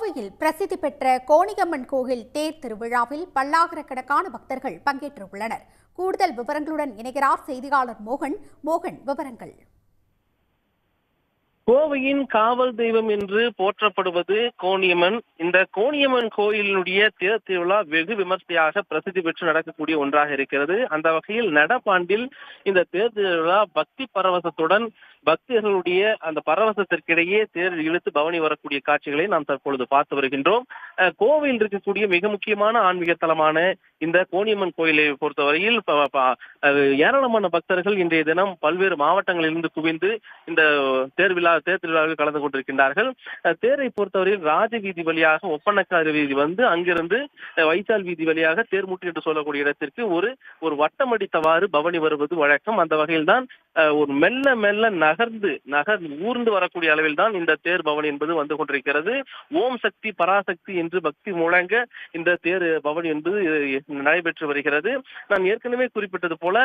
கோவையில் பிரசித்தி பெற்ற கோணியம்மன் கோயில் தேர் திருவிழாவில் பல்லாயிரக்கணக்கான பக்தர்கள் பங்கேற்றுள்ளனர். கூடுதல் விவரங்களுடன் இணைகிறார் செய்தியாளர் மோகன். விவரங்கள். கோவையின் காவல் தெய்வம் என்று போற்றப்படுவது கோணியம்மன். இந்த கோணியம்மன் கோயிலினுடைய தேர் திருவிழா வெகு விமர்சையாக பிரசித்தி பெற்று நடக்கக்கூடிய ஒன்றாக இருக்கிறது. அந்த வகையில் நடப்பாண்டில் இந்த தேர் திருவிழா பக்தி பரவசத்துடன் பக்தர்களுடைய அந்த பரவசத்திற்கிடையே தேர் இழுத்து பவனி வரக்கூடிய காட்சிகளை நாம் தற்பொழுது பார்த்து வருகின்றோம். கோவையில் இருக்கக்கூடிய மிக முக்கியமான ஆன்மீக தலமான இந்த கோணியம்மன் கோயிலை பொறுத்தவரையில் ஏராளமான பக்தர்கள் இன்றைய தினம் பல்வேறு மாவட்டங்களிலிருந்து குவிந்து இந்த தேர் திருவிழாவில் கலந்து கொண்டிருக்கின்றார்கள். தேரை பொறுத்தவரையில் ராஜவீதி வழியாக ஒப்பனக்கார வீதி வந்து அங்கிருந்து வைசால் வீதி வழியாக தேர்முட்டி என்று சொல்லக்கூடிய இடத்திற்கு ஒரு வட்டமடித்தவாறு பவனி வருவது வழக்கம். அந்த வகையில் தான் ஒரு மெல்ல மெல்ல ஊர்ந்து வரக்கூடிய அளவில் தான் இந்த தேர் பவனி என்பது வந்து கொண்டிருக்கிறது. ஓம் சக்தி பராசக்தி என்று பக்தி முழங்க இந்த தேர் பவனி என்பது நடைபெற்று வருகிறது. நான் ஏற்கனவே குறிப்பிட்டது போல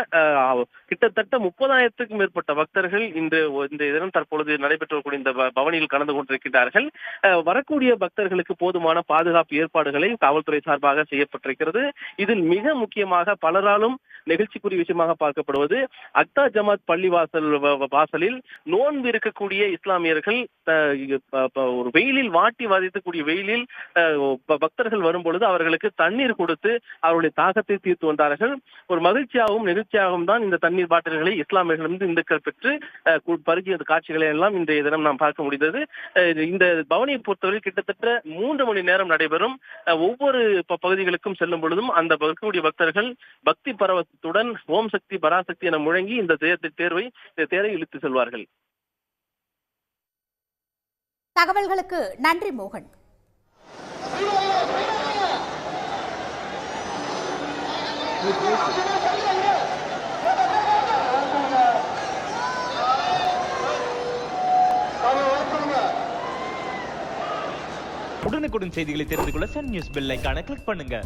கிட்டத்தட்ட 30,000க்கும் மேற்பட்ட பக்தர்கள் இந்த தினம் தற்பொழுது நடைபெற்றக்கூடிய இந்த பவனியில் கலந்து கொண்டிருக்கிறார்கள். வரக்கூடிய பக்தர்களுக்கு போதுமான பாதுகாப்பு ஏற்பாடுகளை காவல்துறை சார்பாக செய்யப்பட்டிருக்கிறது. இதில் மிக முக்கியமாக பலராலும் நெகிழ்ச்சிக்குரிய விஷயமாக பார்க்கப்படுவது அக்தா ஜமாத் பள்ளி வாசலில் நோன்பு இருக்கக்கூடிய இஸ்லாமியர்கள் ஒரு வெயிலில் வாட்டி வதைக்கக்கூடிய வெயிலில் பக்தர்கள் வரும் பொழுது அவர்களுக்கு தண்ணீர் கொடுத்து அவருடைய தாகத்தை தீர்த்து வந்தார்கள். ஒரு மகிழ்ச்சியாகவும் நெகிழ்ச்சியாகவும் தான் இந்த தண்ணீர் பாட்டில்களை இஸ்லாமியர்களிடம் இந்துக்கள் பெற்று பருகிய காட்சிகளை எல்லாம் இன்றைய தினம் நாம் பார்க்க முடிந்தது. இந்த பவனியை பொறுத்தவரை கிட்டத்தட்ட 3 மணி நேரம் நடைபெறும். ஒவ்வொரு பகுதிகளுக்கும் செல்லும் பொழுதும் அந்த இருக்கக்கூடிய பக்தர்கள் பக்தி பரவசத்துடன் ஓம் சக்தி பராசக்தி என முழங்கி இந்த தேரை இழுத்து செல்வார்கள். தகவல்களுக்கு நன்றி மோகன். உடனுக்குடன் செய்திகளை தெரிந்து கொள்ள சன் நியூஸ் பெல் ஐகானை கிளிக் பண்ணுங்க.